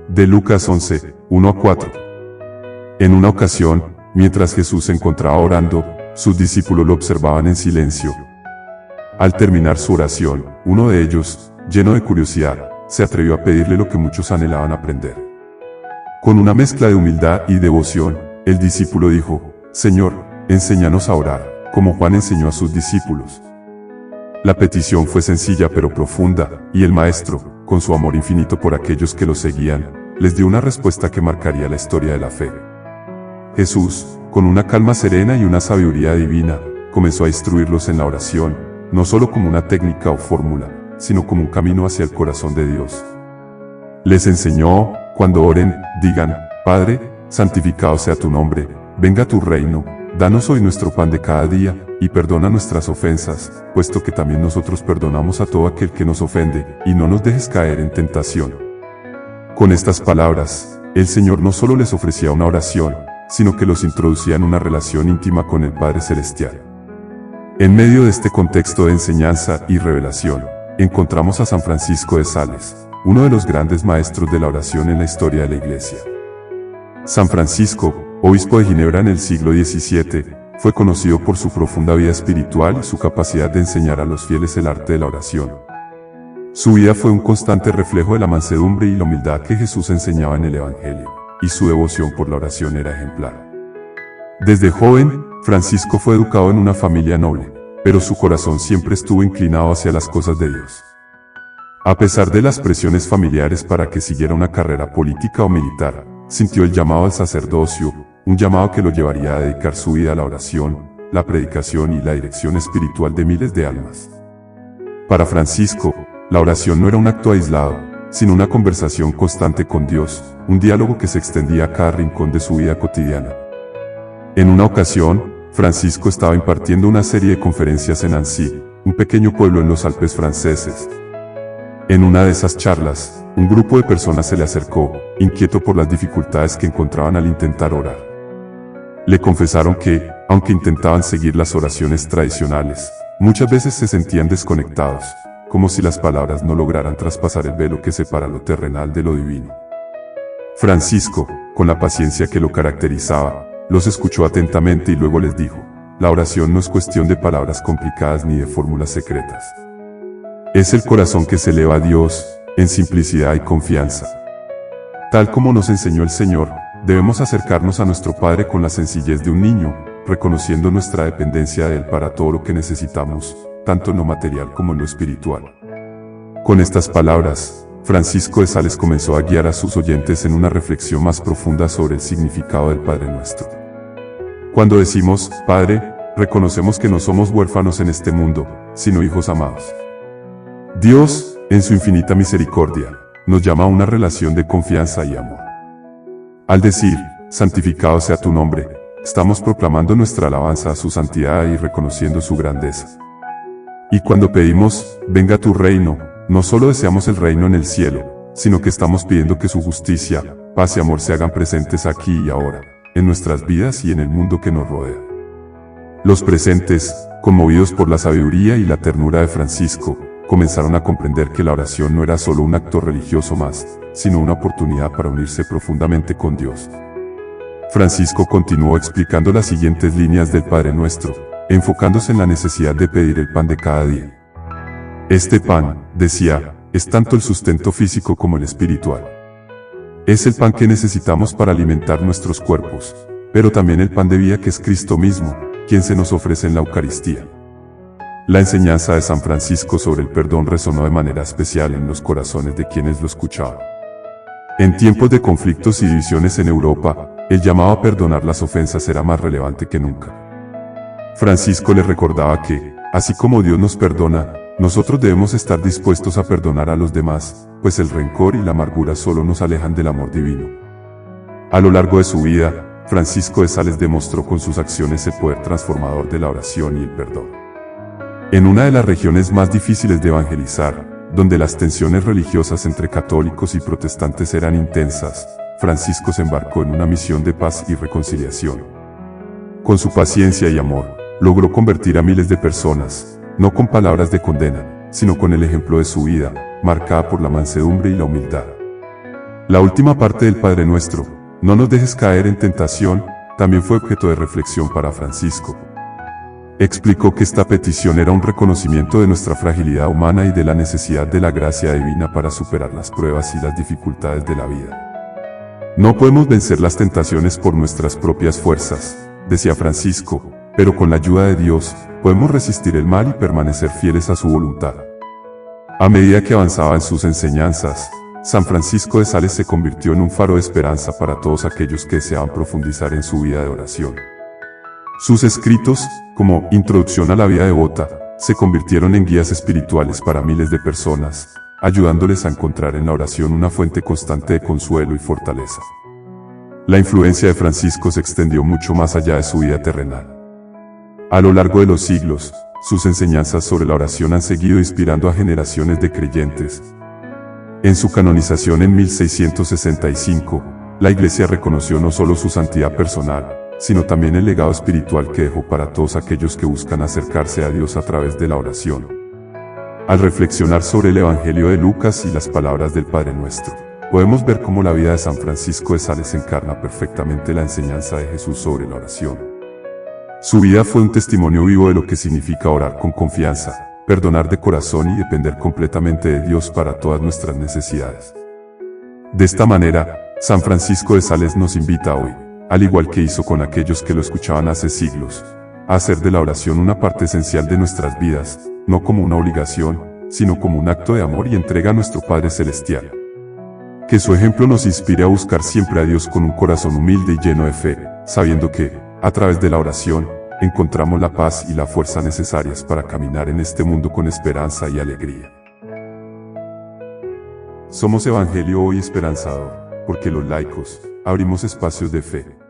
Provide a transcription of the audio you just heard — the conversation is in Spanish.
De Lucas 11, 1-4. En una ocasión, mientras Jesús se encontraba orando, sus discípulos lo observaban en silencio. Al terminar su oración, uno de ellos, lleno de curiosidad, se atrevió a pedirle lo que muchos anhelaban aprender. Con una mezcla de humildad y devoción, el discípulo dijo: Señor, enséñanos a orar, como Juan enseñó a sus discípulos. La petición fue sencilla pero profunda, y el Maestro, con su amor infinito por aquellos que lo seguían, les dio una respuesta que marcaría la historia de la fe. Jesús, con una calma serena y una sabiduría divina, comenzó a instruirlos en la oración, no solo como una técnica o fórmula, sino como un camino hacia el corazón de Dios. Les enseñó: cuando oren, digan: Padre, santificado sea tu nombre, venga tu reino, danos hoy nuestro pan de cada día, y perdona nuestras ofensas, puesto que también nosotros perdonamos a todo aquel que nos ofende, y no nos dejes caer en tentación. Con estas palabras, el Señor no solo les ofrecía una oración, sino que los introducía en una relación íntima con el Padre Celestial. En medio de este contexto de enseñanza y revelación, encontramos a San Francisco de Sales, uno de los grandes maestros de la oración en la historia de la Iglesia. San Francisco, obispo de Ginebra en el siglo XVII, fue conocido por su profunda vida espiritual y su capacidad de enseñar a los fieles el arte de la oración. Su vida fue un constante reflejo de la mansedumbre y la humildad que Jesús enseñaba en el Evangelio, y su devoción por la oración era ejemplar. Desde joven, Francisco fue educado en una familia noble, pero su corazón siempre estuvo inclinado hacia las cosas de Dios. A pesar de las presiones familiares para que siguiera una carrera política o militar, sintió el llamado al sacerdocio, un llamado que lo llevaría a dedicar su vida a la oración, la predicación y la dirección espiritual de miles de almas. Para Francisco, la oración no era un acto aislado, sino una conversación constante con Dios, un diálogo que se extendía a cada rincón de su vida cotidiana. En una ocasión, Francisco estaba impartiendo una serie de conferencias en Annecy, un pequeño pueblo en los Alpes franceses. En una de esas charlas, un grupo de personas se le acercó, inquieto por las dificultades que encontraban al intentar orar. Le confesaron que, aunque intentaban seguir las oraciones tradicionales, muchas veces se sentían desconectados, como si las palabras no lograran traspasar el velo que separa lo terrenal de lo divino. Francisco, con la paciencia que lo caracterizaba, los escuchó atentamente y luego les dijo: la oración no es cuestión de palabras complicadas ni de fórmulas secretas. Es el corazón que se eleva a Dios, en simplicidad y confianza. Tal como nos enseñó el Señor, debemos acercarnos a nuestro Padre con la sencillez de un niño, reconociendo nuestra dependencia de Él para todo lo que necesitamos, tanto en lo material como en lo espiritual. Con estas palabras, Francisco de Sales comenzó a guiar a sus oyentes en una reflexión más profunda sobre el significado del Padre Nuestro. Cuando decimos Padre, reconocemos que no somos huérfanos en este mundo, sino hijos amados. Dios, en su infinita misericordia, nos llama a una relación de confianza y amor. Al decir, santificado sea tu nombre, estamos proclamando nuestra alabanza a su santidad y reconociendo su grandeza. Y cuando pedimos, venga tu reino, no solo deseamos el reino en el cielo, sino que estamos pidiendo que su justicia, paz y amor se hagan presentes aquí y ahora, en nuestras vidas y en el mundo que nos rodea. Los presentes, conmovidos por la sabiduría y la ternura de Francisco, comenzaron a comprender que la oración no era solo un acto religioso más, sino una oportunidad para unirse profundamente con Dios. Francisco continuó explicando las siguientes líneas del Padre Nuestro, enfocándose en la necesidad de pedir el pan de cada día. Este pan, decía, es tanto el sustento físico como el espiritual. Es el pan que necesitamos para alimentar nuestros cuerpos, pero también el pan de vida que es Cristo mismo, quien se nos ofrece en la Eucaristía. La enseñanza de San Francisco sobre el perdón resonó de manera especial en los corazones de quienes lo escuchaban. En tiempos de conflictos y divisiones en Europa, el llamado a perdonar las ofensas era más relevante que nunca. Francisco les recordaba que, así como Dios nos perdona, nosotros debemos estar dispuestos a perdonar a los demás, pues el rencor y la amargura solo nos alejan del amor divino. A lo largo de su vida, Francisco de Sales demostró con sus acciones el poder transformador de la oración y el perdón. En una de las regiones más difíciles de evangelizar, donde las tensiones religiosas entre católicos y protestantes eran intensas, Francisco se embarcó en una misión de paz y reconciliación. Con su paciencia y amor, logró convertir a miles de personas, no con palabras de condena, sino con el ejemplo de su vida, marcada por la mansedumbre y la humildad. La última parte del Padre Nuestro, no nos dejes caer en tentación, también fue objeto de reflexión para Francisco. Explicó que esta petición era un reconocimiento de nuestra fragilidad humana y de la necesidad de la gracia divina para superar las pruebas y las dificultades de la vida. No podemos vencer las tentaciones por nuestras propias fuerzas, decía Francisco, pero con la ayuda de Dios, podemos resistir el mal y permanecer fieles a su voluntad. A medida que avanzaba en sus enseñanzas, San Francisco de Sales se convirtió en un faro de esperanza para todos aquellos que deseaban profundizar en su vida de oración. Sus escritos, como Introducción a la vida devota, se convirtieron en guías espirituales para miles de personas, ayudándoles a encontrar en la oración una fuente constante de consuelo y fortaleza. La influencia de Francisco se extendió mucho más allá de su vida terrenal. A lo largo de los siglos, sus enseñanzas sobre la oración han seguido inspirando a generaciones de creyentes. En su canonización en 1665, la Iglesia reconoció no solo su santidad personal, sino también el legado espiritual que dejó para todos aquellos que buscan acercarse a Dios a través de la oración. Al reflexionar sobre el Evangelio de Lucas y las palabras del Padre Nuestro, podemos ver cómo la vida de San Francisco de Sales encarna perfectamente la enseñanza de Jesús sobre la oración. Su vida fue un testimonio vivo de lo que significa orar con confianza, perdonar de corazón y depender completamente de Dios para todas nuestras necesidades. De esta manera, San Francisco de Sales nos invita hoy, al igual que hizo con aquellos que lo escuchaban hace siglos, a hacer de la oración una parte esencial de nuestras vidas, no como una obligación, sino como un acto de amor y entrega a nuestro Padre Celestial. Que su ejemplo nos inspire a buscar siempre a Dios con un corazón humilde y lleno de fe, sabiendo que, a través de la oración, encontramos la paz y la fuerza necesarias para caminar en este mundo con esperanza y alegría. Somos Evangelio Hoy Esperanzador, porque los laicos abrimos espacios de fe.